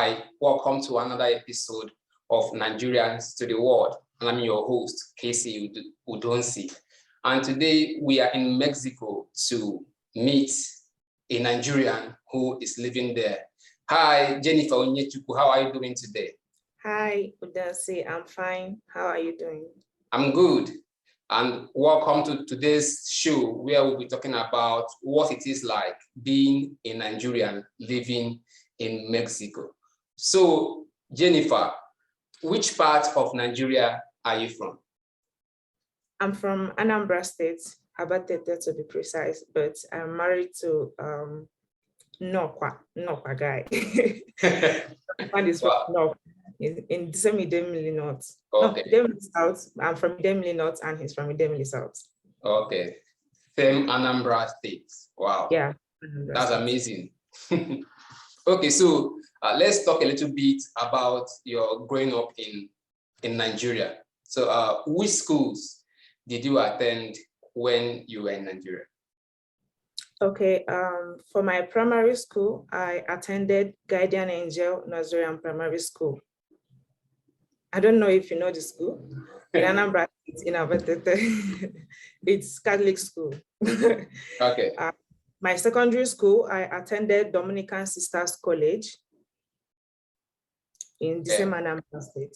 Hi, welcome to another episode of Nigerians to the World. And I'm your host, Kcee Udonsi. And today we are in Mexico to meet a Nigerian who is living there. Hi, Jennifer Onyinye, how are you doing today? Hi, Udonsi, I'm fine. How are you doing? I'm good. And welcome to today's show where we'll be talking about what it is like being a Nigerian living in Mexico. So, Jennifer, which part of Nigeria are you from? I'm from Anambra State, Abatete to be precise, but I'm married to Nokwa guy. And is from North, in Idemili North. Okay. No, Idemili South. I'm from Idemili North and he's from Idemili South. Okay. Same Anambra State. Wow. Yeah. That's amazing. Okay, so let's talk a little bit about your growing up in Nigeria. So which schools did you attend when you were in Nigeria? Okay, for my primary school, I attended Guardian Angel Nigerian Primary School. I don't know if you know the school. In Anambra, it's in Abatete. It's Catholic school. Okay. My secondary school, I attended Dominican Sisters College in the same Anambra State.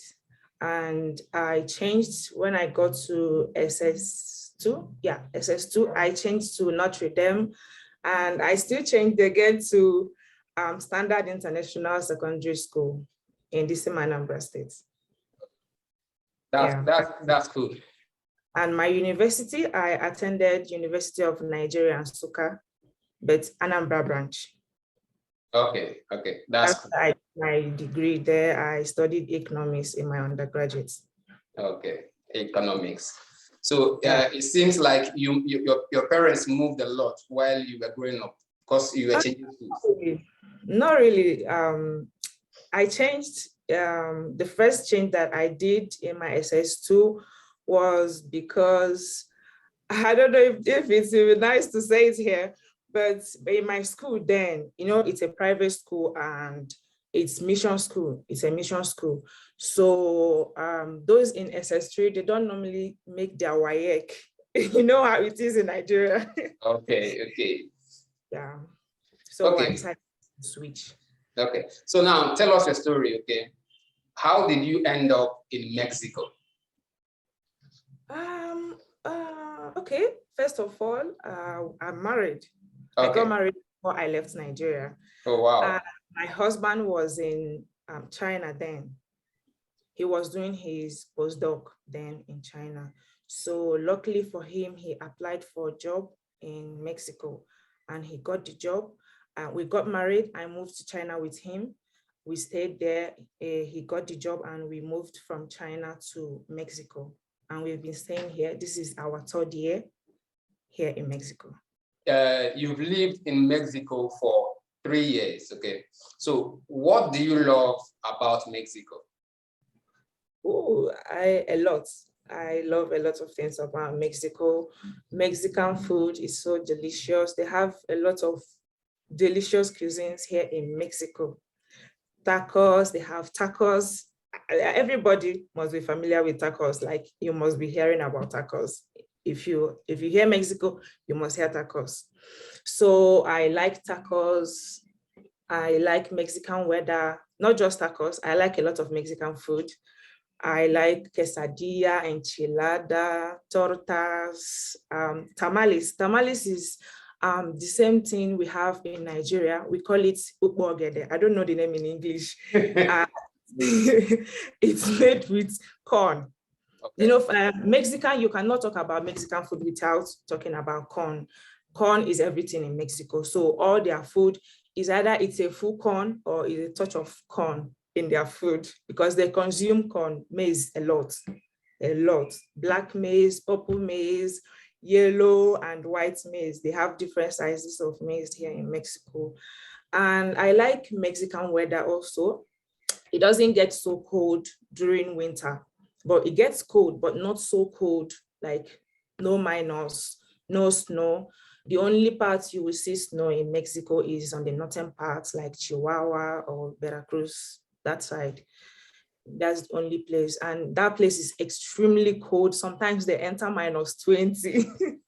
And I changed when I got to SS2. Yeah, SS2, I changed to Notre Dame. And I still changed again to Standard International Secondary School in the same Anambra State. That's cool. And my university, I attended University of Nigeria, Nsukka, but Anambra branch. Okay, that's cool. My degree there. I studied economics in my undergraduate. Okay, economics. So it seems like your parents moved a lot while you were growing up because you were changing schools. Not really. I changed. The first change that I did in my SS2 was because I don't know if it's even nice to say it here, but in my school then, you know, it's a private school and it's mission school. It's a mission school. So those in SS3, they don't normally make their WAEC. You know how it is in Nigeria. Okay. Yeah. So okay. I decided to switch. Okay. So now tell us your story, okay? How did you end up in Mexico? Okay. First of all, I'm married. Okay. I got married before I left Nigeria. Oh, wow. My husband was in China then. He was doing his postdoc then in China. So luckily for him, he applied for a job in Mexico and he got the job. We got married. I moved to China with him. We stayed there. He got the job and we moved from China to Mexico. And we've been staying here. This is our third year here in Mexico. You've lived in Mexico for 3 years, okay? So what do you love about Mexico? Oh, a lot. I love a lot of things about Mexico. Mexican food is so delicious. They have a lot of delicious cuisines here in Mexico. Tacos, they have tacos. Everybody must be familiar with tacos. Like you must be hearing about tacos. If you hear Mexico, you must hear tacos. So I like tacos. I like Mexican weather, not just tacos. I like a lot of Mexican food. I like quesadilla, enchilada, tortas, tamales. Tamales is the same thing we have in Nigeria. We call it ukbogede. I don't know the name in English. It's made with corn. Okay. You know, Mexican, you cannot talk about Mexican food without talking about corn. Corn is everything in Mexico. So all their food is either it's a full corn or it's a touch of corn in their food because they consume corn, maize a lot. Black maize, purple maize, yellow and white maize. They have different sizes of maize here in Mexico. And I like Mexican weather also. It doesn't get so cold during winter, but it gets cold, but not so cold, like no minus, no snow. The only parts you will see snow in Mexico is on the northern parts like Chihuahua or Veracruz, that side. That's the only place. And that place is extremely cold. Sometimes they enter -20.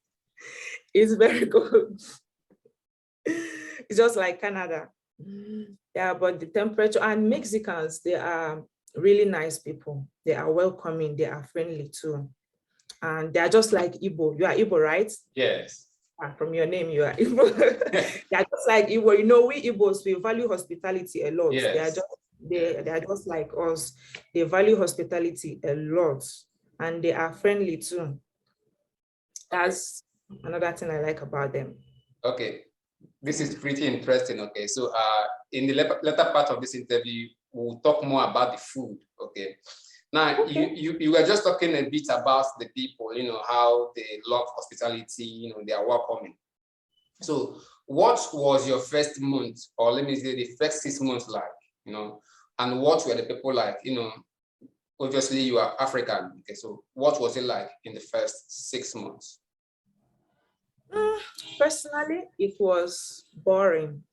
It's very cold. It's just like Canada. Yeah, but the temperature, and Mexicans, they are really nice people. They are welcoming, they are friendly too. And they are just like Igbo. You are Igbo, right? Yes. From your name, you are Igbo. They are just like Igbo. You know, we Igbos, we value hospitality a lot. Yes. They are just like us. They value hospitality a lot. And they are friendly too. That's another thing I like about them. Okay. This is pretty interesting. Okay. So in the later part of this interview, we'll talk more about the food. Okay. Now, okay. You were just talking a bit about the people, you know, how they love hospitality, you know, they are welcoming. So what was your first month, or let me say the first 6 months like, you know, and what were the people like, you know, obviously you are African. Okay, so what was it like in the first 6 months? Personally, it was boring.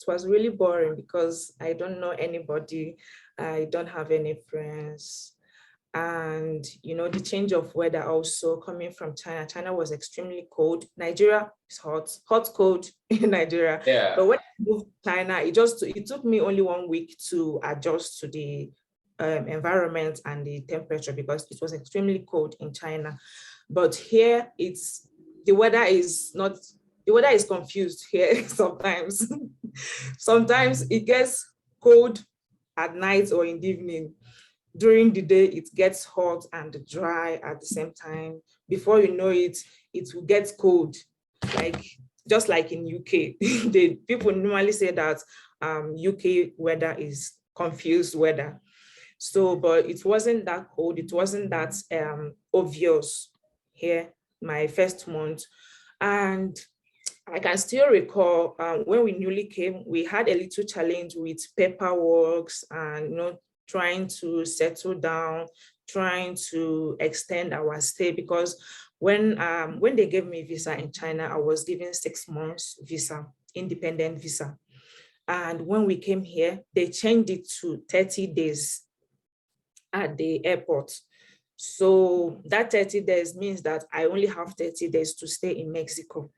It was really boring because I don't know anybody. I don't have any friends. And, you know, the change of weather also coming from China. China was extremely cold. Nigeria is hot, cold in Nigeria. Yeah. But when I moved to China, it took me only 1 week to adjust to the environment and the temperature because it was extremely cold in China. But here the weather is confused here sometimes. Sometimes it gets cold at night or in the evening. During the day, it gets hot and dry at the same time. Before you know it, it will get cold, just like in UK. People normally say that UK weather is confused weather. So, but it wasn't that cold. It wasn't that obvious here, my first month. And I can still recall when we newly came, we had a little challenge with paperwork and, you know, trying to settle down, trying to extend our stay, because when they gave me visa in China, I was given 6 months visa, independent visa. And when we came here, they changed it to 30 days at the airport. So that 30 days means that I only have 30 days to stay in Mexico.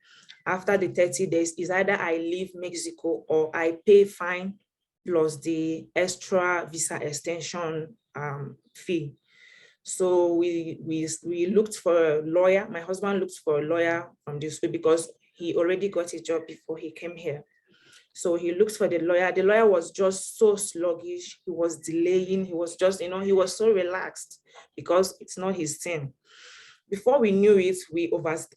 After the 30 days, is either I leave Mexico or I pay fine plus the extra visa extension fee. So we looked for a lawyer. My husband looked for a lawyer from this way because he already got a job before he came here. So he looked for the lawyer. The lawyer was just so sluggish. He was delaying. He was just, you know, he was so relaxed because it's not his thing. Before we knew it,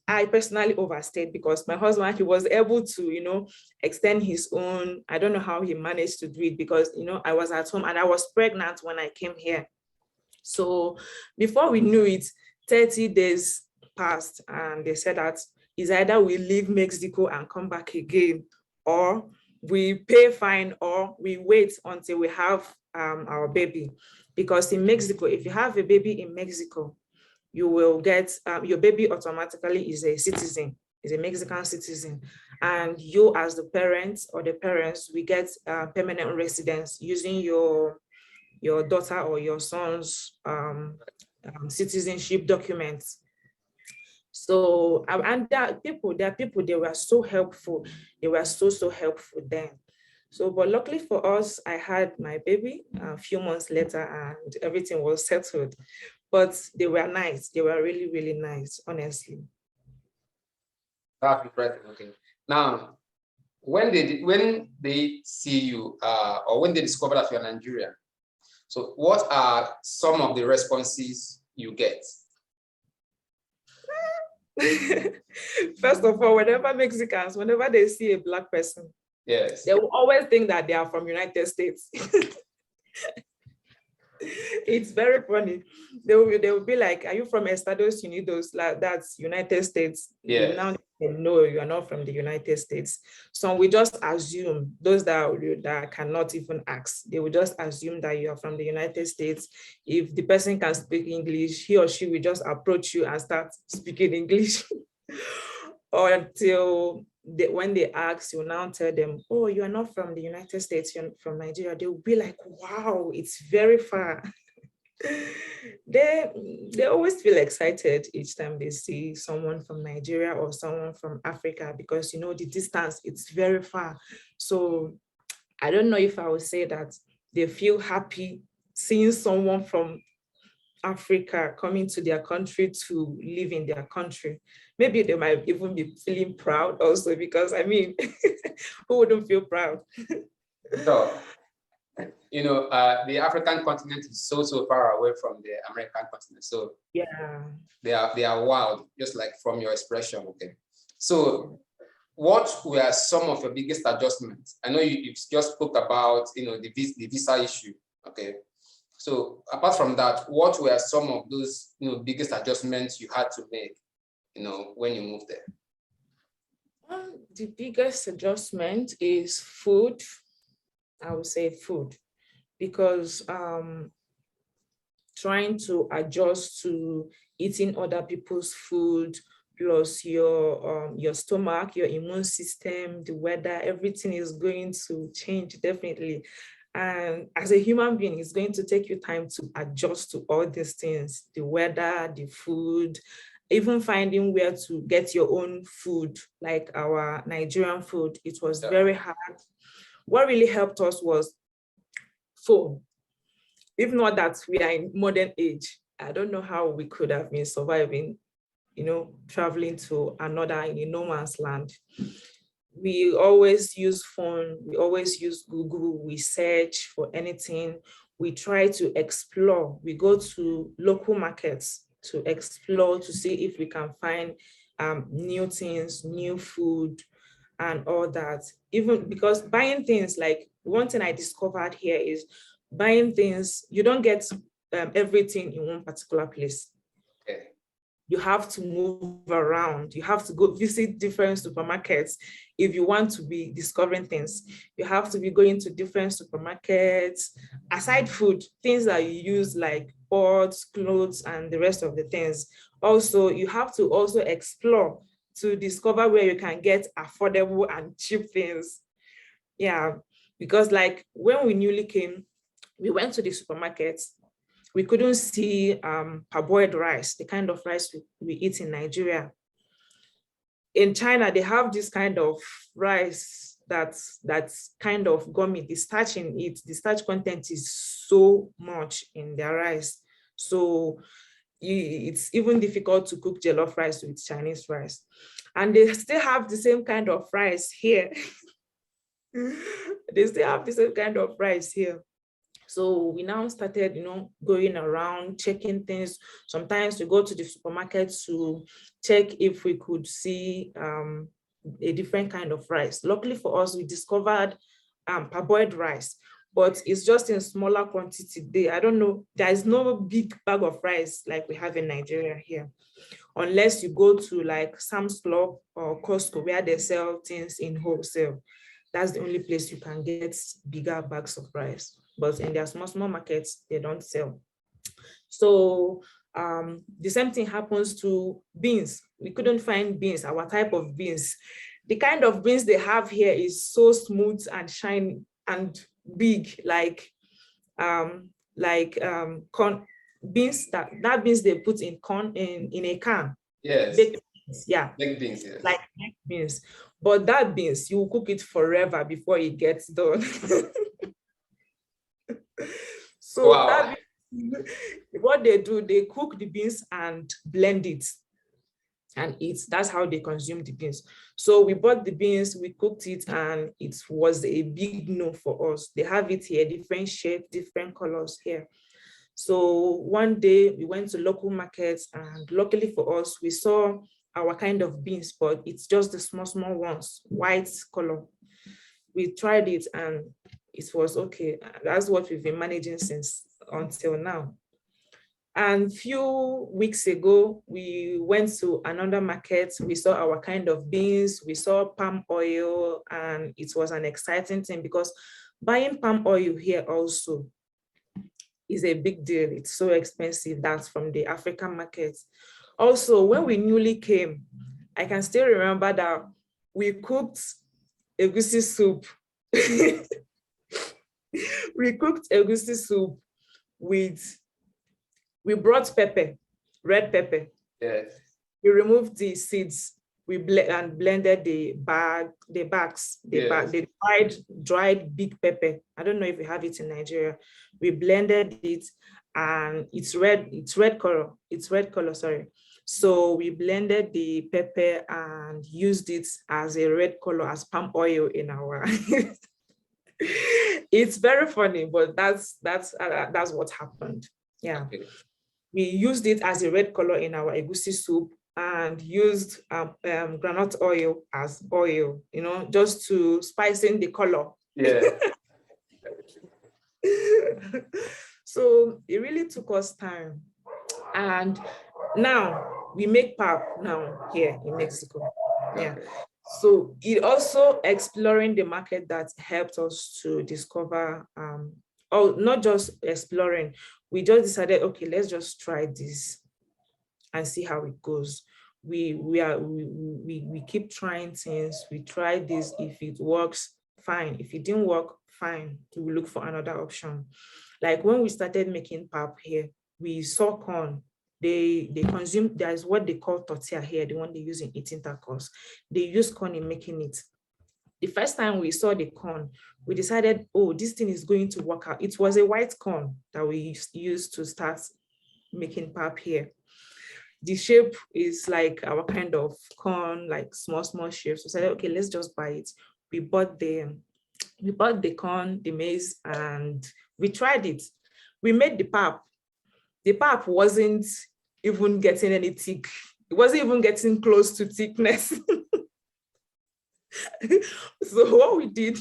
I personally overstayed because my husband, he was able to, you know, extend his own. I don't know how he managed to do it because, you know, I was at home and I was pregnant when I came here. So before we knew it, 30 days passed and they said that it's either we leave Mexico and come back again, or we pay fine, or we wait until we have our baby. Because in Mexico, if you have a baby in Mexico, you will get, your baby automatically is a citizen, is a Mexican citizen. And you as the parents or the parents, we get permanent residence using your daughter or your son's citizenship documents. So, and there are people, they were so helpful. They were so helpful then. So, but luckily for us, I had my baby a few months later and everything was settled. But they were nice. They were really, really nice, honestly. That's impressive. Okay. Now, when they see you or when they discover that you're Nigerian, so what are some of the responses you get? First of all, Mexicans, whenever they see a Black person, yes, they will always think that they are from United States. It's very funny. They will be like, "Are you from Estados Unidos?" Like, that's United States. Yeah. You now know you are not from the United States. So we just assume, those that cannot even ask, they will just assume that you are from the United States. If the person can speak English, he or she will just approach you and start speaking English. or until when they ask, you now tell them, oh, you are not from the United States, you're from Nigeria. They'll be like, wow, it's very far. They always feel excited each time they see someone from Nigeria or someone from Africa, because you know the distance, it's very far. So I don't know if I would say that they feel happy seeing someone from Africa coming to their country to live in their country. Maybe they might even be feeling proud also, because I mean, who wouldn't feel proud? So, you know, the African continent is so far away from the American continent. So yeah, they are wild, just like from your expression. Okay. So what were some of your biggest adjustments? I know you just spoke about, you know, the visa issue. Okay. So apart from that, what were some of those, you know, biggest adjustments you had to make, you know, when you moved there? The biggest adjustment is food. I would say food, because trying to adjust to eating other people's food, plus your stomach, your immune system, the weather, everything is going to change definitely. And as a human being, it's going to take you time to adjust to all these things, the weather, the food, even finding where to get your own food, like our Nigerian food. It was very hard. What really helped us was phone. If not that we are in modern age, I don't know how we could have been surviving, you know, traveling to another in a no man's land. We always use phone, we always use Google, we search for anything, we try to explore, we go to local markets to explore, to see if we can find new things, new food, and all that. Even because buying things, like one thing I discovered here is buying things, you don't get everything in one particular place. Okay. You have to move around. You have to go visit different supermarkets if you want to be discovering things. You have to be going to different supermarkets. Aside food, things that you use like pots, clothes, and the rest of the things. Also, you have to also explore to discover where you can get affordable and cheap things. Yeah, because like when we newly came, we went to the supermarkets. We couldn't see parboiled rice, the kind of rice we eat in Nigeria. In China, they have this kind of rice that's kind of gummy. The starch in it, the starch content is so much in their rice. So it's even difficult to cook jollof rice with Chinese rice. And they still have the same kind of rice here. They still have the same kind of rice here. So we now started, you know, going around, checking things. Sometimes we go to the supermarket to check if we could see a different kind of rice. Luckily for us, we discovered parboiled rice, but it's just in smaller quantity. I don't know, there is no big bag of rice like we have in Nigeria here, unless you go to like Sam's Club or Costco where they sell things in wholesale. That's the only place you can get bigger bags of rice. But in their small markets, they don't sell. So the same thing happens to beans. We couldn't find beans, our type of beans. The kind of beans they have here is so smooth and shiny and big, like corn beans, that beans they put in corn in a can. Yes. Baked beans, yeah. Baked beans, yes. Like baked beans. But that beans, you will cook it forever before it gets done. So wow. That what they do, they cook the beans and blend it and eat. That's how they consume the beans. So we bought the beans, we cooked it, and it was a big no for us. They have it here, different shapes, different colors here. So one day we went to local markets, and luckily for us, we saw our kind of beans, but it's just the small ones, white color. We tried it and it was okay. That's what we've been managing since until now. And few weeks ago, we went to another market. We saw our kind of beans, we saw palm oil, and it was an exciting thing because buying palm oil here also is a big deal. It's so expensive. That's from the African market. Also, when we newly came, I can still remember that we cooked egusi soup. We cooked egusi soup with, we brought pepper, red pepper. Yes. We removed the seeds. We blended the bags, the dried big pepper. I don't know if we have it in Nigeria. We blended it, and it's red color, sorry. So we blended the pepper and used it as a red color, as palm oil in our. It's very funny, but that's what happened. Yeah. Okay. We used it as a red color in our egusi soup, and used groundnut oil as oil, just to spice in the color. Yeah. So it really took us time. And now we make pap now here in Mexico. Yeah. So it also exploring the market that helped us to discover, not just exploring, we just decided, okay, let's just try this and see how it goes. We keep trying things. We try this. If it works, fine. If it didn't work, fine. We will look for another option. Like when we started making pap here, we saw corn. They consume, there's what they call tortilla here, the one they use in eating tacos. They use corn in making it. The first time we saw the corn, we decided, oh, this thing is going to work out. It was a white corn that we used to start making pap here. The shape is like our kind of corn, like small shapes. We said, okay, let's just buy it. We bought the corn, the maize, and we tried it. We made the pap. The pap wasn't even getting any thick. It wasn't even getting close to thickness. So what we did,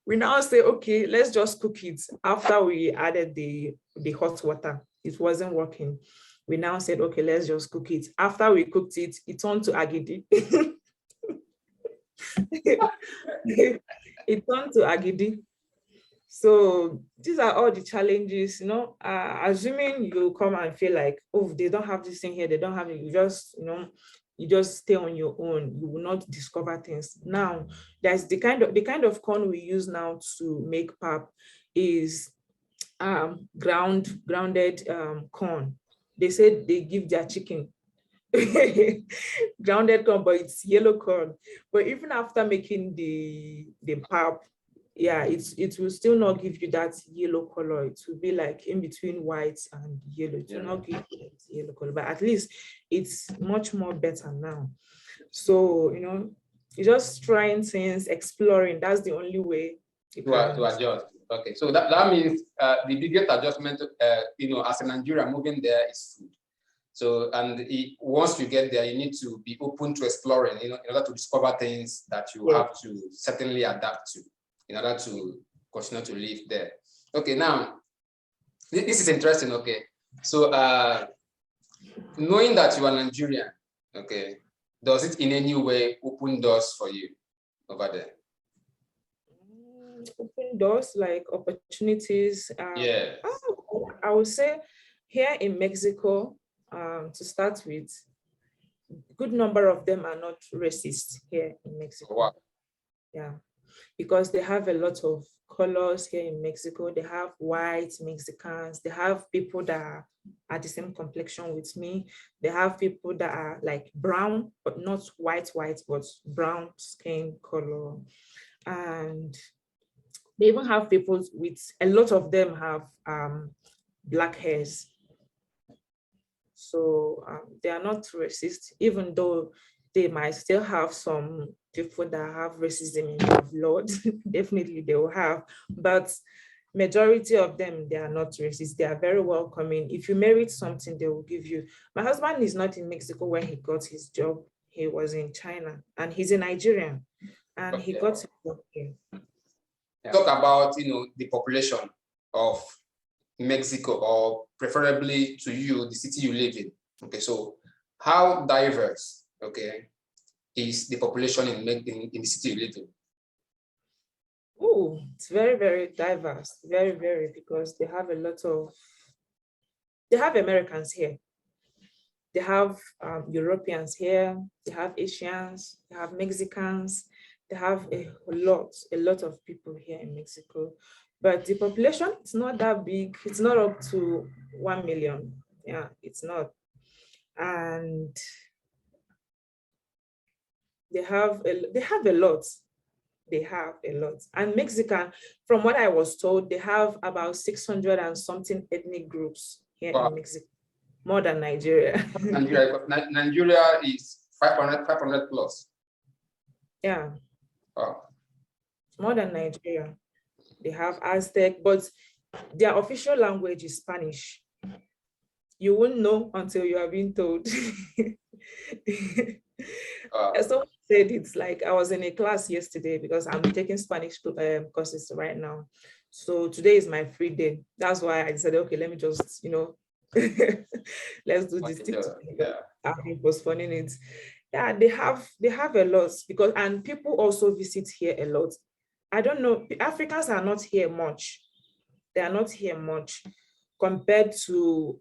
we now say, okay, let's just cook it. After we added the hot water, it wasn't working. We now said, okay, let's just cook it. After we cooked it, it turned to agidi. It turned to agidi. So these are all the challenges, assuming you come and feel like, oh, they don't have this thing here, they don't have it, you just stay on your own, you will not discover things. Now, there's the kind of corn we use now to make pap is grounded corn. They said they give their chicken grounded corn, but it's yellow corn. But even after making the pap, yeah, it will still not give you that yellow color. It will be like in between white and yellow. It will not give you that yellow color, but at least it's much more better now. So, you're just trying things, exploring. That's the only way to adjust. Okay, so that means the biggest adjustment, as a Nigerian moving there is food. So, and once you get there, you need to be open to exploring, in order to discover things that you have to certainly adapt to, in order to continue to live there. Okay, now, this is interesting, okay. So, knowing that you are Nigerian, okay, does it in any way open doors for you over there? Open doors, like opportunities. Yeah. I would say here in Mexico, to start with, a good number of them are not racist here in Mexico. Wow. Yeah, because they have a lot of colors here in Mexico. They have white Mexicans. They have people that are the same complexion with me. They have people that are like brown, but not white, but brown skin color. And they even have people with, a lot of them have black hairs. So they are not racist, even though they might still have some people that have racism in their blood. Definitely they will have, but majority of them, they are not racist. They are very welcoming. If you merit something, they will give you. My husband is not in Mexico when he got his job. He was in China, and he's a Nigerian, and he got his job here. Talk about, the population of Mexico, or preferably to you, the city you live in. Okay, so how diverse, okay, is the population in the city you live in? Oh, it's very, very diverse, very, very, because they have a lot of, they have Americans here. They have Europeans here, they have Asians, they have Mexicans, they have a lot of people here in Mexico. But the population, it's not that big. It's not up to 1 million. Yeah, it's not. And they have a lot. They have a lot. And Mexican, from what I was told, they have about 600 and something ethnic groups here in Mexico, more than Nigeria. Nigeria is 500 plus. Yeah. Wow. More than Nigeria. They have Aztec, but their official language is Spanish. You won't know until you are being told. Someone said it's like, I was in a class yesterday because I'm taking Spanish courses right now. So today is my free day. That's why I decided, okay, let me just, let's do this thing. Yeah. I've been postponing it. Yeah, they have a lot because, and people also visit here a lot. I don't know, Africans are not here much. They are not here much compared to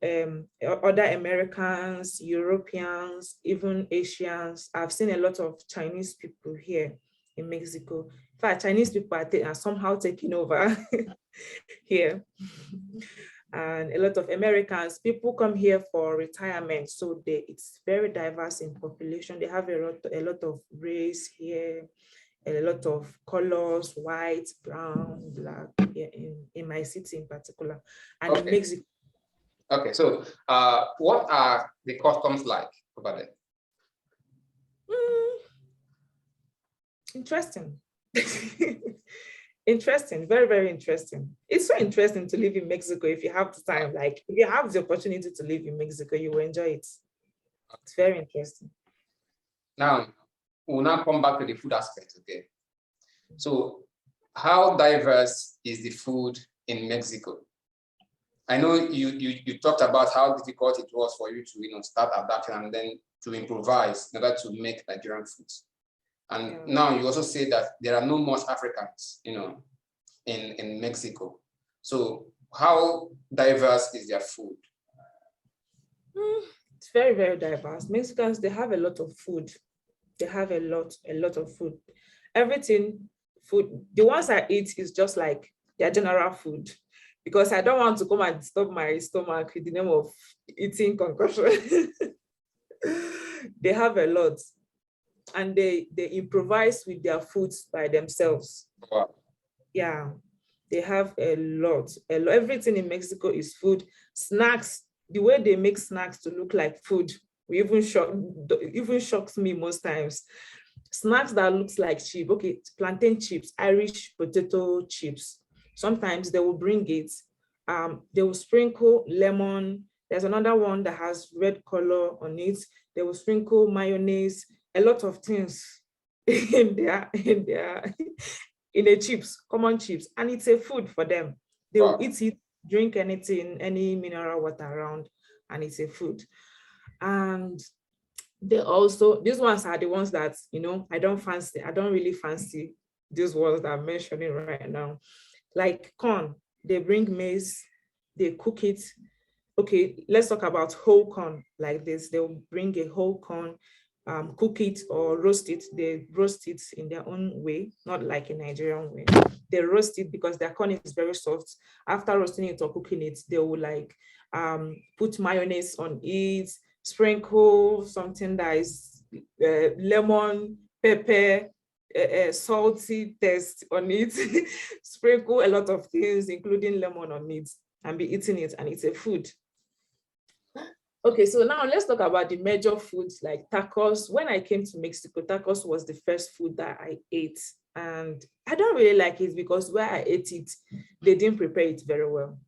other Americans, Europeans, even Asians. I've seen a lot of Chinese people here in Mexico. In fact, Chinese people are somehow taking over here. And a lot of Americans, people come here for retirement. So it's very diverse in population. They have a lot of race here, a lot of colors, white, brown, black, here in my city in particular, and in Mexico. Okay, so what are the customs like over there? Interesting. Interesting, very, very interesting. It's so interesting to live in Mexico if you have the time. Like, if you have the opportunity to live in Mexico, you will enjoy it. It's very interesting. Now, we'll now come back to the food aspect, okay? So, how diverse is the food in Mexico? I know you talked about how difficult it was for you to start adapting and then to improvise in order to make Nigerian foods. And now you also say that there are no much Africans, in Mexico. So how diverse is their food? It's very, very diverse. Mexicans, they have a lot of food. They have a lot of food. Everything, food, the ones I eat is just like their general food, because I don't want to come and disturb my stomach with the name of eating concoction. They have a lot. And they improvise with their foods by themselves. Wow. Yeah, they have a lot. Everything in Mexico is food. Snacks, the way they make snacks to look like food, even shocks me most times. Snacks that looks like chip. Okay, plantain chips, Irish potato chips. Sometimes they will bring it. They will sprinkle lemon. There's another one that has red color on it. They will sprinkle mayonnaise, a lot of things in a chips, common chips, and it's a food for them. They will eat it, drink anything, any mineral water around, and it's a food. And they also, these ones are the ones that, I don't really fancy these ones that I'm mentioning right now. Like corn, they bring maize, they cook it. Okay, let's talk about whole corn like this. They'll bring a whole corn, cook it or roast it. They roast it in their own way, not like a Nigerian way. They roast it because their corn is very soft. After roasting it or cooking it, they will put mayonnaise on it, sprinkle something that is lemon, pepper, salty taste on it, sprinkle a lot of things, including lemon on it, and be eating it, and it's a food. Okay, so now let's talk about the major foods like tacos. When I came to Mexico, tacos was the first food that I ate. And I don't really like it because where I ate it, they didn't prepare it very well.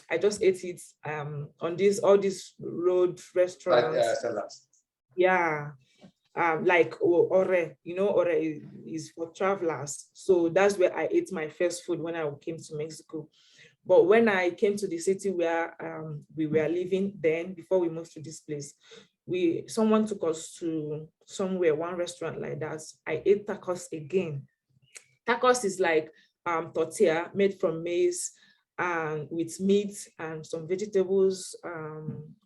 I just ate it on all these road restaurants. Yeah, like Ore, Ore is for travelers. So that's where I ate my first food when I came to Mexico. But when I came to the city where we were living then, before we moved to this place, someone took us to somewhere, one restaurant like that. I ate tacos again. Tacos is like tortilla made from maize, and with meat and some vegetables,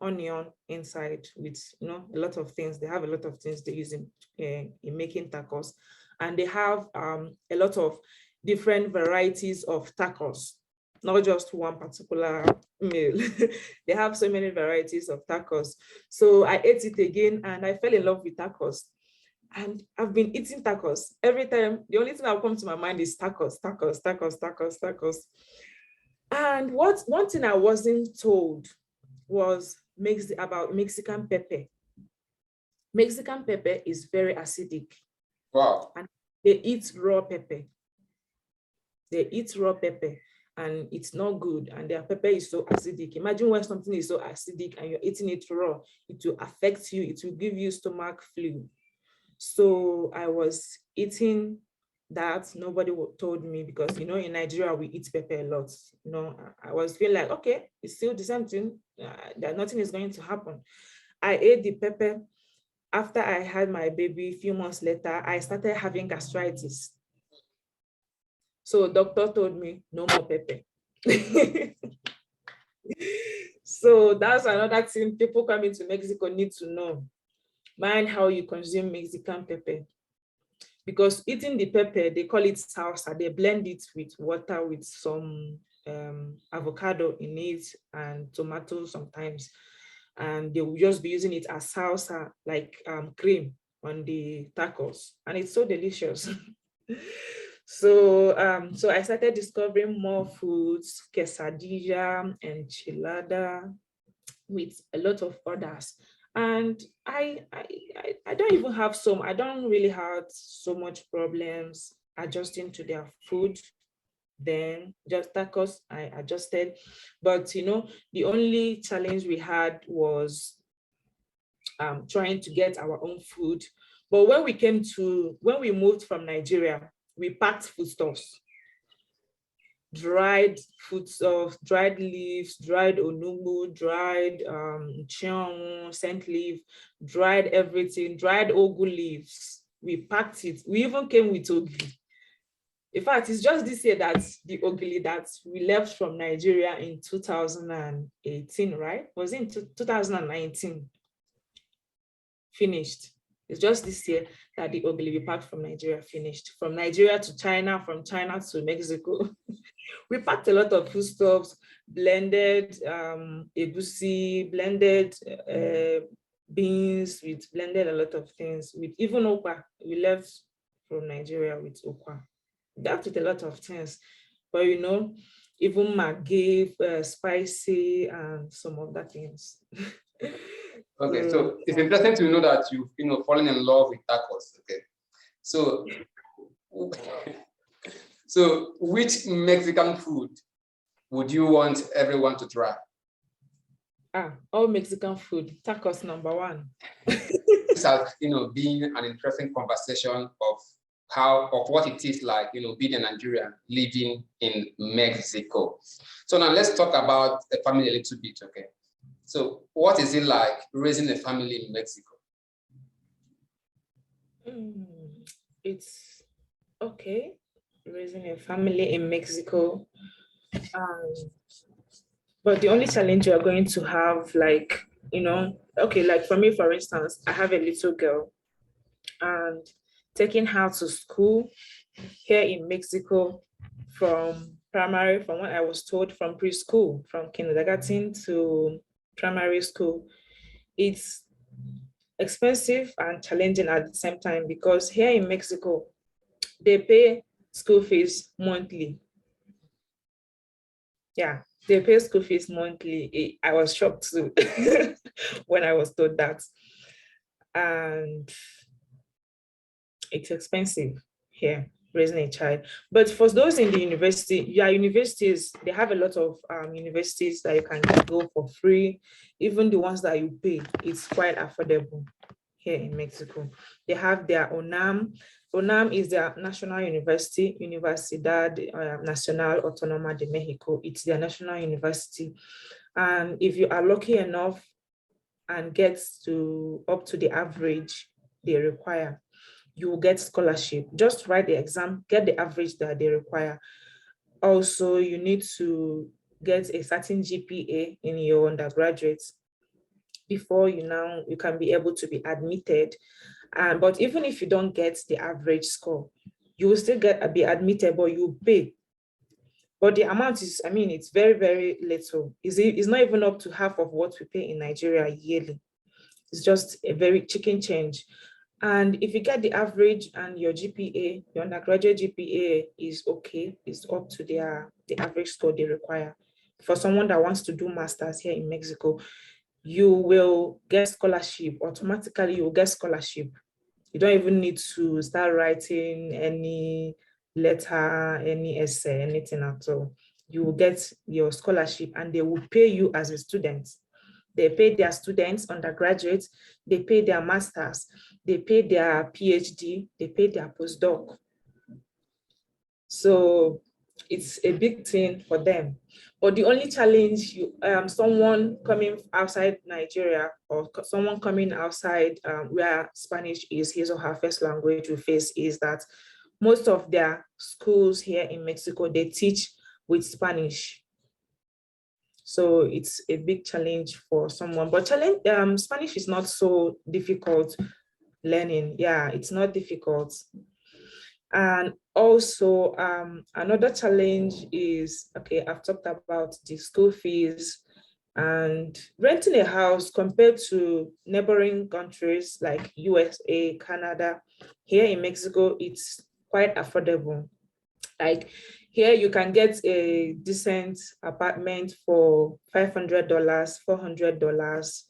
onion inside with, a lot of things. They have a lot of things they use in making tacos. And they have a lot of different varieties of tacos, not just one particular meal. They have so many varieties of tacos. So I ate it again and I fell in love with tacos. And I've been eating tacos every time. The only thing that will come to my mind is tacos, tacos, tacos, tacos, tacos. And one thing I wasn't told was about Mexican pepper. Mexican pepper is very acidic. Wow. And they eat raw pepper. They eat raw pepper and it's not good. And their pepper is so acidic. Imagine when something is so acidic and you're eating it raw, it will affect you. It will give you stomach flu. So I was eating that. Nobody told me because, in Nigeria, we eat pepper a lot. I was feeling like, okay, it's still the same thing. That nothing is going to happen. I ate the pepper. After I had my baby, a few months later, I started having gastritis. So doctor told me, no more pepper. So that's another thing people coming to Mexico need to know. Mind how you consume Mexican pepper. Because eating the pepper, they call it salsa. They blend it with water with some avocado in it and tomato sometimes. And they will just be using it as salsa, like cream on the tacos. And it's so delicious. So I started discovering more foods, quesadilla, enchilada, with a lot of others. And I don't even have I don't really have so much problems adjusting to their food. Then just tacos, I adjusted. But the only challenge we had was trying to get our own food. But when we moved from Nigeria, we packed foodstuffs. Dried foodstuffs, dried leaves, dried onugbu, dried scent leaf, dried everything, dried ogu leaves. We packed it. We even came with ogili. In fact, it's just this year that the ogili that we left from Nigeria in 2018, right? Was it in 2019? Finished. It's just this year that the ogili we packed from Nigeria finished. From Nigeria to China, from China to Mexico. We packed a lot of foodstuffs, blended egusi, blended beans, we blended a lot of things. With even okwa, we left from Nigeria with okwa. That with a lot of things. But even maggi, spicy, and some other things. Okay, so it's interesting to know that you've fallen in love with tacos. Okay, so which Mexican food would you want everyone to try? All Mexican food. Tacos #1. This has been an interesting conversation of what it is like being a Nigerian living in Mexico. So now let's talk about the family a little bit. Okay. So what is it like raising a family in Mexico? It's okay, raising a family in Mexico. But the only challenge you're going to have, like for me, for instance, I have a little girl, and taking her to school here in Mexico from what I was told, from preschool, from kindergarten to primary school, it's expensive and challenging at the same time, because here in Mexico, they pay school fees monthly. Yeah, they pay school fees monthly. I was shocked too when I was told that. And it's expensive here, raising a child. But for those in the universities, they have a lot of universities that you can go for free. Even the ones that you pay, it's quite affordable here in Mexico. They have their UNAM. UNAM is their national university, Universidad Nacional Autónoma de Mexico. It's their national university. And if you are lucky enough and get up to the average they require, you will get scholarship. Just write the exam, get the average that they require. Also, you need to get a certain GPA in your undergraduate before you can be able to be admitted. But even if you don't get the average score, you will still be admitted, but you pay. But the amount is, I mean, it's very, very little. It's not even up to half of what we pay in Nigeria yearly. It's just a very chicken change. And if you get the average and your GPA, your undergraduate GPA is okay, it's up to the average score they require. For someone that wants to do masters here in Mexico, you will get scholarship. Automatically, you will get scholarship. You don't even need to start writing any letter, any essay, anything at all. You will get your scholarship and they will pay you as a student. They pay their students, undergraduates, they pay their masters, they pay their PhD, they pay their postdoc. So it's a big thing for them. But the only challenge someone coming outside Nigeria or someone coming outside where Spanish is his or her first language will face is that most of their schools here in Mexico, they teach with Spanish. So it's a big challenge for someone. But Spanish is not so difficult learning. Yeah, it's not difficult. And also another challenge is, okay, I've talked about the school fees and renting a house compared to neighboring countries like USA, Canada. Here in Mexico, it's quite affordable. Like here, you can get a decent apartment for $500, $400,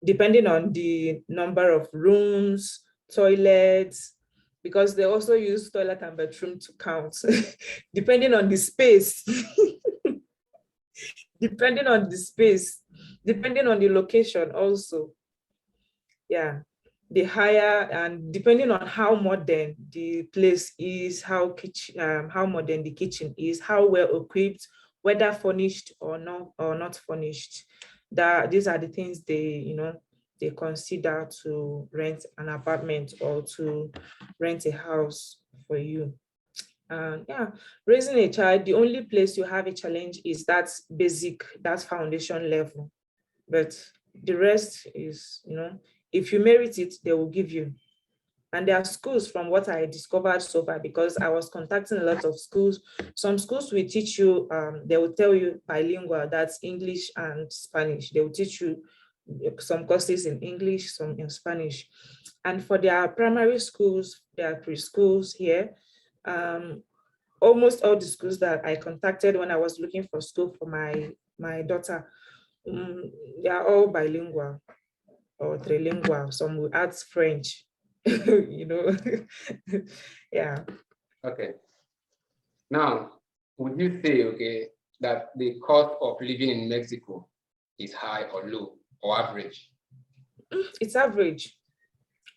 depending on the number of rooms, toilets, because they also use toilet and bedroom to count, depending on the space, depending on the space, depending on the location also. Yeah, the higher and depending on how modern the place is, how modern the kitchen is, how well equipped, whether furnished or not furnished. These are the things they consider to rent an apartment or to rent a house for you. And yeah, raising a child, the only place you have a challenge is that foundation level. But the rest is, if you merit it, they will give you. And there are schools, from what I discovered so far, because I was contacting a lot of schools. Some schools will teach you, they will tell you bilingual, that's English and Spanish. They will teach you some courses in English, some in Spanish. And for their primary schools, their preschools here, almost all the schools that I contacted when I was looking for school for my daughter, they are all bilingual or trilingual. Some will add French, yeah. Okay. Now, would you say, okay, that the cost of living in Mexico is high or low or average? It's average.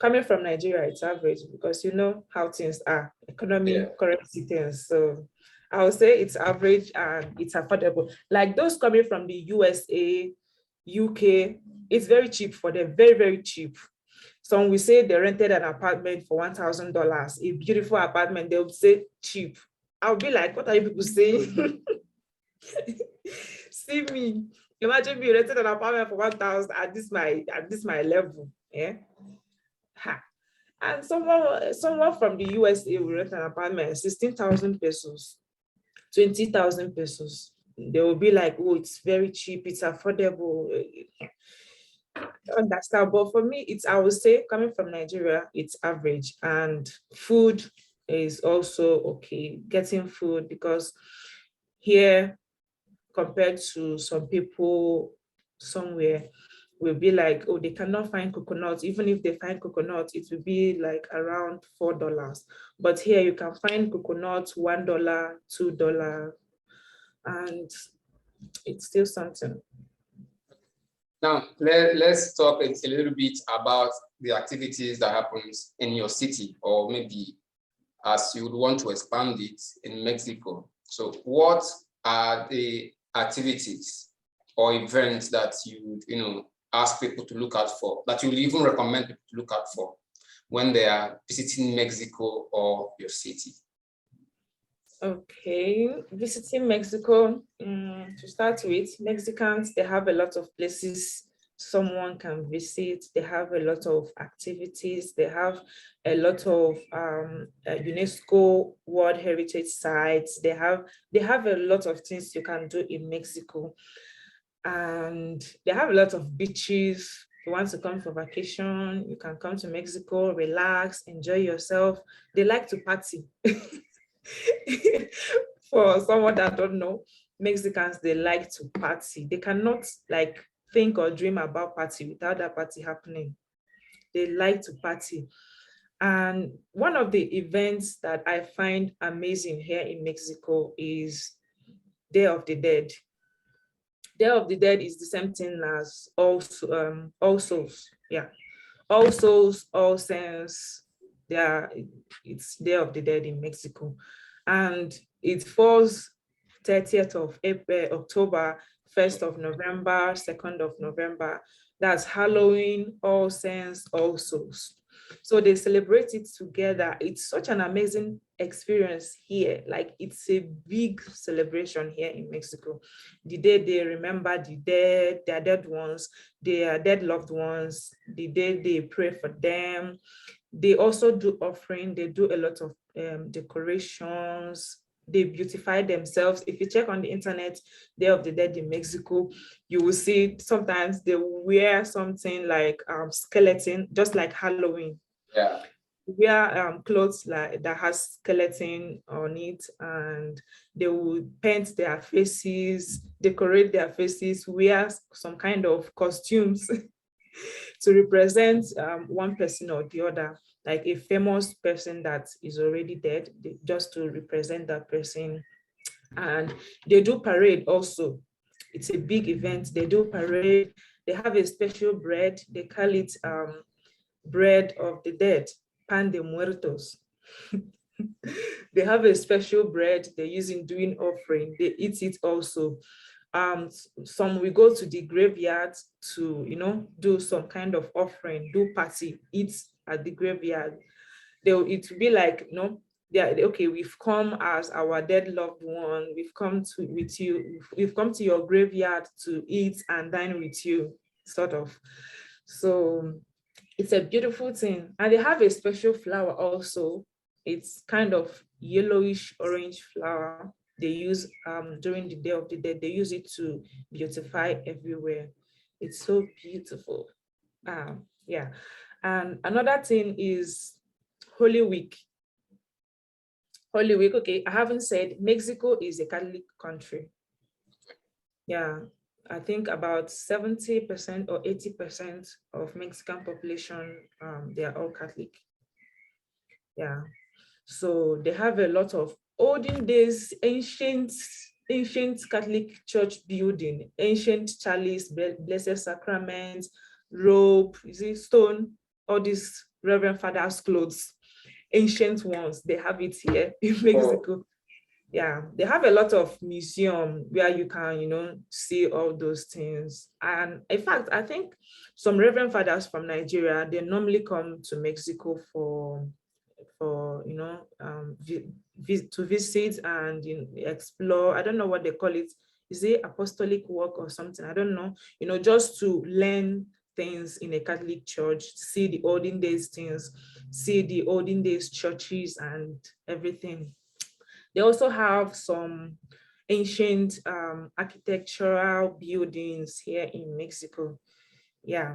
Coming from Nigeria, it's average because you know how things are, economy, currency things. So I would say it's average and it's affordable. Like those coming from the USA, UK, it's very cheap for them, very, very cheap. Some will say they rented an apartment for $1,000, a beautiful apartment, they would say cheap. I'll be like, what are you people saying? See me, imagine me rented an apartment for 1,000 at this my level. Yeah. Ha. And someone from the USA will rent an apartment, 16,000 pesos, 20,000 pesos. They will be like, oh, it's very cheap, it's affordable. Understand, but for me, I would say, coming from Nigeria, it's average, and food is also okay. Getting food, because here, compared to some people somewhere, will be like, oh, they cannot find coconut. Even if they find coconut, it will be like around $4. But here you can find coconut $1, $2, and it's still something. Now, let's talk a little bit about the activities that happens in your city, or maybe as you would want to expand it in Mexico. So what are the activities or events that you ask people to look out for, that you will even recommend people to look out for when they are visiting Mexico or your city? Okay, visiting Mexico. To start with, Mexicans, they have a lot of places someone can visit. They have a lot of activities. They have a lot of UNESCO World Heritage sites. They have a lot of things you can do in Mexico. And they have a lot of beaches. If you want to come for vacation, you can come to Mexico, relax, enjoy yourself. They like to party. For someone that don't know, Mexicans, they like to party. They cannot like think or dream about party without that party happening. They like to party. And one of the events that I find amazing here in Mexico is Day of the Dead. Day of the Dead is the same thing as All Souls. Yeah. All Souls, All Saints. It's Day of the Dead in Mexico. And it falls 30th of April, October, 1st of November, 2nd of November. That's Halloween, All Saints, All Souls. So they celebrate it together. It's such an amazing experience here. Like, it's a big celebration here in Mexico. The day they remember the dead, their dead ones, their dead loved ones, the day they pray for them. They also do offering. They do a lot of decorations. They beautify themselves. If you check on the internet, Day of the Dead in Mexico, you will see sometimes they wear something like skeleton, just like Halloween. Yeah. Wear clothes like that has skeleton on it, and they will paint their faces, decorate their faces, wear some kind of costumes to represent one person or the other, like a famous person that is already dead, just to represent that person. And they do parade also. It's a big event. They do parade. They have a special bread. They call it bread of the dead, pan de muertos. They have a special bread they use in doing offering. They eat it also. Some will go to the graveyard to, do some kind of offering, do party, eat at the graveyard. It will be like, okay, we've come as our dead loved one. We've come with you. We've come to your graveyard to eat and dine with you, sort of. So it's a beautiful thing. And they have a special flower also. It's kind of yellowish orange flower they use during the Day of the Dead. They use it to beautify everywhere. It's so beautiful. Yeah. And another thing is Holy Week. Holy Week, okay, I haven't said Mexico is a Catholic country. Yeah, I think about 70% or 80% of Mexican population, they are all Catholic. Yeah, so they have a lot of olden days, ancient Catholic church building, ancient chalice, blessed sacrament, robe, you see, stone, all these Reverend Father's clothes, ancient ones. They have it here in Mexico. Yeah, they have a lot of museum where you can, see all those things. And in fact, I think some Reverend Fathers from Nigeria, they normally come to Mexico for to visit and explore. I don't know what they call it. Is it apostolic work or something? I don't know. Just to learn things in a Catholic church, see the olden days things, see the olden days churches and everything. They also have some ancient architectural buildings here in Mexico. Yeah.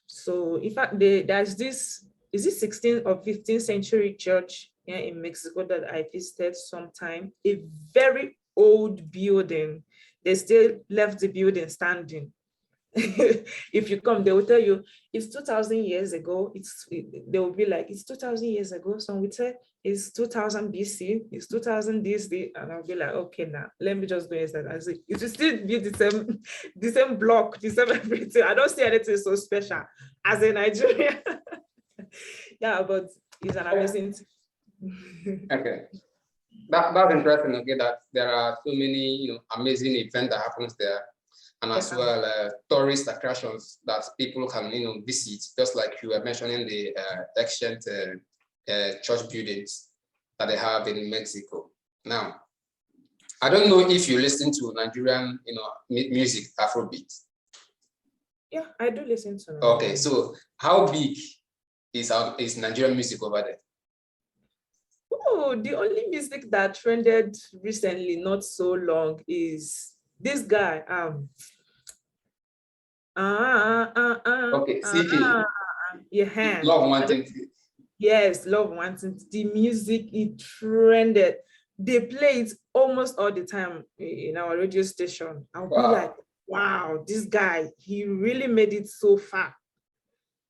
So in fact, there's this, is it 16th or 15th century church here in Mexico that I visited sometime, a very old building. They still left the building standing. If you come, they will tell you it's 2,000 years ago. They will be like, it's 2,000 years ago. Some would say it's 2000 BC, it's 2000 DC, and I'll be like, okay, now let me just go inside and see. It will still be the same block, the same everything. I don't see anything so special as a Nigerian. Yeah, but it's an amazing thing. Okay. That's interesting. Okay, that there are so many amazing events that happens there, and as well tourist attractions that people can visit, just like you were mentioning the ancient church buildings that they have in Mexico. Now, I don't know if you listen to Nigerian, music, Afrobeat. Yeah, I do listen to it. Okay, so how big is Nigerian music over there? Oh, the only music that trended recently, not so long, is this guy. Okay, CK, Yeah. Love Wanting. Yes, Love Wanting. The music, it trended. They play it almost all the time in our radio station. I'll be like, wow, this guy, he really made it so far.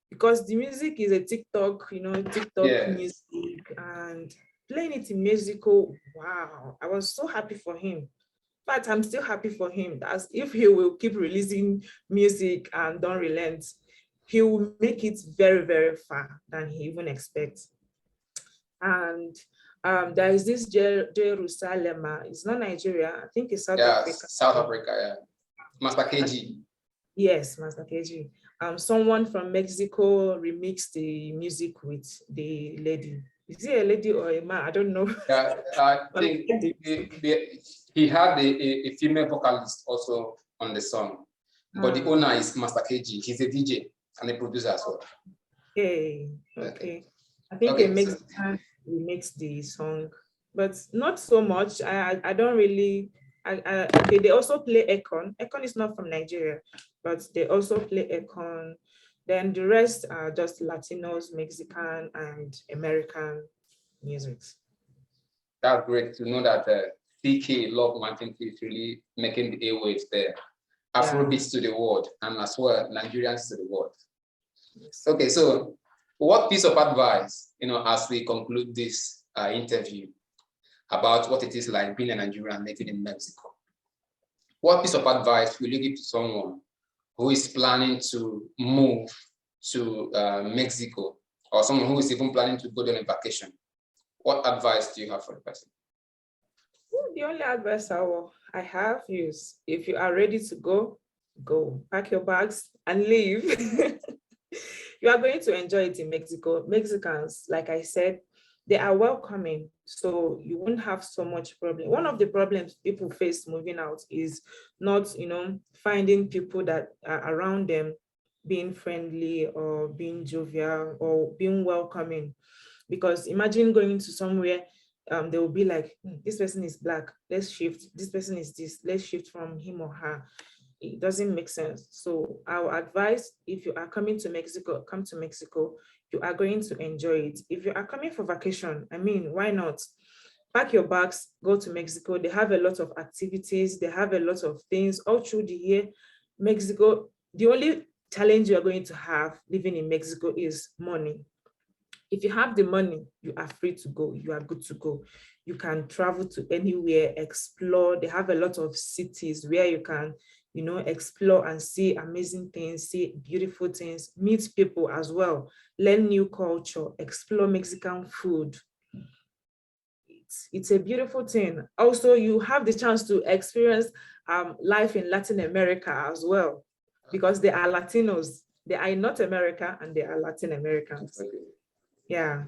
Because the music is a TikTok, TikTok music, and playing it in Mexico, wow, I was so happy for him. But I'm still happy for him. That's if he will keep releasing music and don't relent, he will make it very, very far than he even expects. And there is this Jerusalem. It's not Nigeria. I think it's South Africa. South Africa, yeah. Master KG. Yes, Master KG. Someone from Mexico remixed the music with the lady. Is it a lady or a man? I don't know. Yeah, I think he had a female vocalist also on the song, but the owner is Master KG. He's a DJ and a producer as well. Okay. I think a Mexican remixed the song, but not so much. I don't really. Okay, they also play Econ. Econ is not from Nigeria, but they also play Econ. Then the rest are just Latinos, Mexican, and American musics. That's great to know that CK Love Wanting is really making the airwaves there. Afrobeats to the world, and as well Nigerians to the world. Yes. Okay, so what piece of advice, as we conclude this interview about what it is like being a Nigerian living in Mexico, what piece of advice will you give to someone who is planning to move to Mexico, or someone who is even planning to go there on a vacation? What advice do you have for the person? The only advice I have is, if you are ready to go, pack your bags and leave. You are going to enjoy it in Mexico. Mexicans, like I said, they are welcoming, so you won't have so much problem. One of the problems people face moving out is not, finding people that are around them being friendly or being jovial or being welcoming. Because imagine going to somewhere, they will be like, this person is Black, let's shift. This person is this, let's shift from him or her. It doesn't make sense. So our advice, if you are coming to Mexico, come to Mexico. You are going to enjoy it. If you are coming for vacation, why not? Pack your bags, go to Mexico. They have a lot of activities. They have a lot of things all through the year. Mexico, the only challenge you are going to have living in Mexico is money. If you have the money, you are free to go. You are good to go. You can travel to anywhere, explore. They have a lot of cities where you can, explore and see amazing things, see beautiful things, meet people as well, learn new culture, explore Mexican food. It's a beautiful thing. Also, you have the chance to experience life in Latin America as well, because they are Latinos. They are in North America and they are Latin Americans. Okay. Yeah.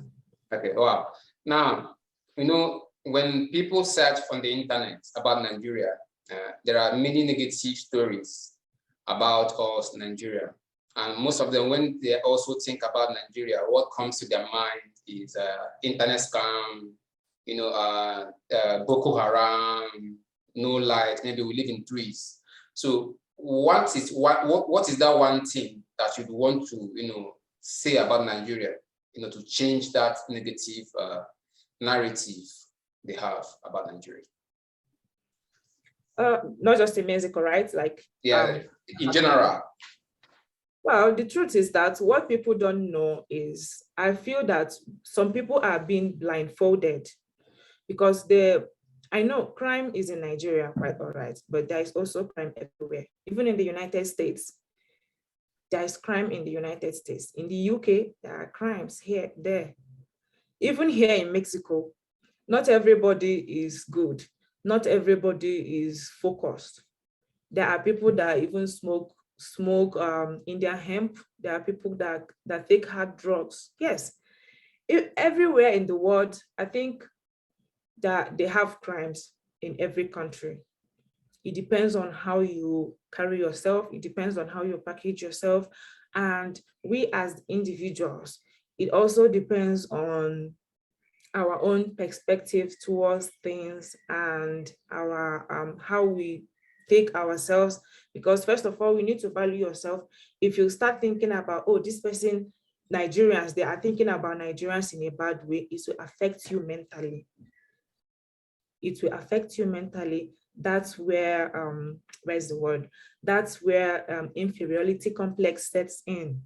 Okay, wow. Now, when people search on the internet about Nigeria, there are many negative stories about us, Nigeria. And most of them, when they also think about Nigeria, what comes to their mind is internet scam, Boko Haram, no light, maybe we live in trees. So what is that one thing that you'd want to, say about Nigeria, to change that negative narrative they have about Nigeria? Not just in Mexico, right? In general. Well, the truth is that what people don't know is, I feel that some people are being blindfolded, because I know crime is in Nigeria quite all right, but there is also crime everywhere. Even in the United States, there is crime in the United States. In the UK, there are crimes here, there. Even here in Mexico, not everybody is good. Not everybody is focused. There are people that even smoke Indian hemp. There are people that take hard drugs. Yes, everywhere in the world, I think that they have crimes in every country. It depends on how you carry yourself. It depends on how you package yourself. And we as individuals, it also depends on our own perspective towards things and our how we take ourselves. Because first of all, we need to value yourself. If you start thinking about, oh, this person, Nigerians, they are thinking about Nigerians in a bad way, it will affect you mentally. It will affect you mentally. That's where, where's the word? That's where inferiority complex sets in.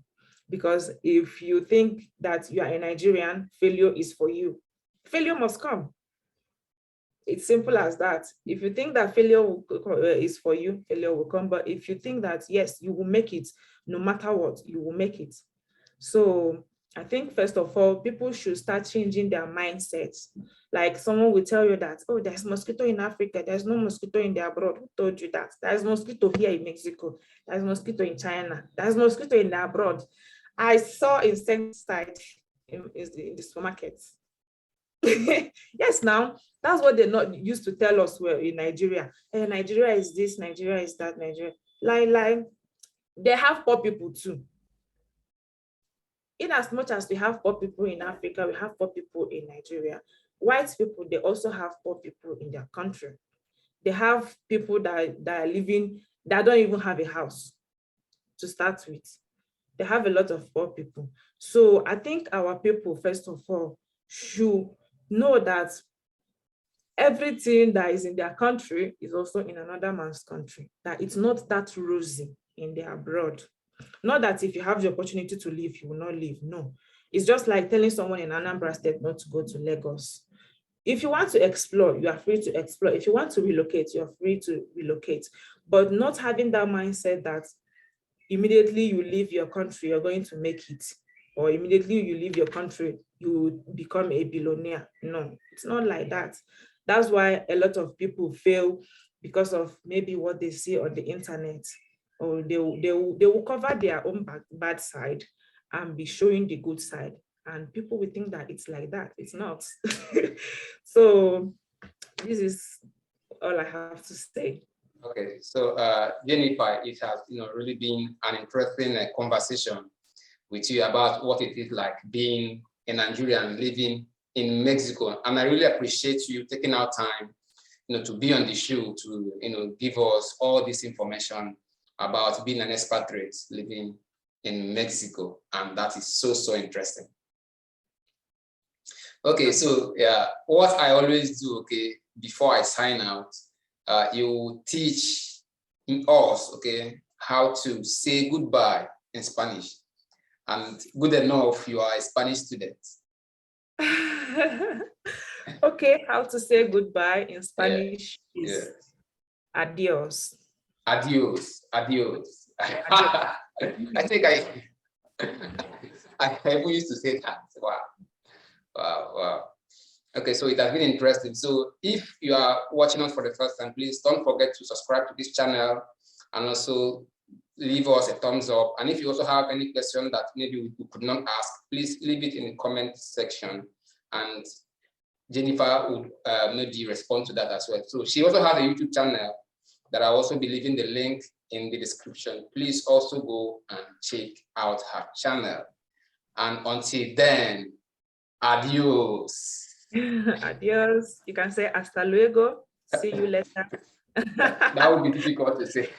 Because if you think that you are a Nigerian, failure is for you. Failure must come. It's simple as that. If you think that failure is for you, failure will come. But if you think that, yes, you will make it, no matter what, you will make it. So I think, first of all, people should start changing their mindsets. Like someone will tell you that, oh, there's mosquito in Africa. There's no mosquito in the abroad. Who told you that? There's mosquito here in Mexico. There's mosquito in China. There's mosquito in the abroad. I saw insecticide in the supermarkets. Yes, now that's what they're not used to tell us. Well, in Nigeria, Nigeria is this, Nigeria is that, Nigeria. Lie. They have poor people too. In as much as we have poor people in Africa, we have poor people in Nigeria. White people, they also have poor people in their country. They have people that are living, that don't even have a house to start with. They have a lot of poor people. So I think our people, first of all, should know that everything that is in their country is also in another man's country, that it's not that rosy in the abroad. Not that if you have the opportunity to leave, you will not leave. No, it's just like telling someone in Anambra State not to go to Lagos. If you want to explore, you are free to explore. If you want to relocate, you're free to relocate. But not having that mindset that immediately you leave your country, you're going to make it. Or immediately you leave your country, you become a billionaire. No, it's not like that. That's why a lot of people fail, because of maybe what they see on the internet, or they will cover their own bad side and be showing the good side. And people will think that it's like that. It's not. So this is all I have to say. Okay, so Jennifer, it has really been an interesting conversation with you about what it is like being a Nigerian living in Mexico, and I really appreciate you taking our time, to be on the show to give us all this information about being an expatriate living in Mexico, and that is so interesting. Okay, so yeah, what I always do, okay, before I sign out, you teach us, okay, how to say goodbye in Spanish. And good enough, you are a Spanish student. Okay, how to say goodbye in Spanish is adios. Adios, adios. I think I even used to say that. Wow. Okay, so it has been interesting. So if you are watching us for the first time, please don't forget to subscribe to this channel and also leave us a thumbs up. And if you also have any question that maybe we could not ask, please leave it in the comment section, and Jennifer would maybe respond to that as well. So she also has a YouTube channel that I'll also be leaving the link in the description. Please also go and check out her channel. And until then, adios. Adios. You can say hasta luego. See you later. That would be difficult to say.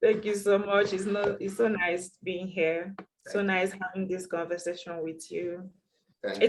Thank you so much. It's so nice being here. So nice having this conversation with you. Thank you.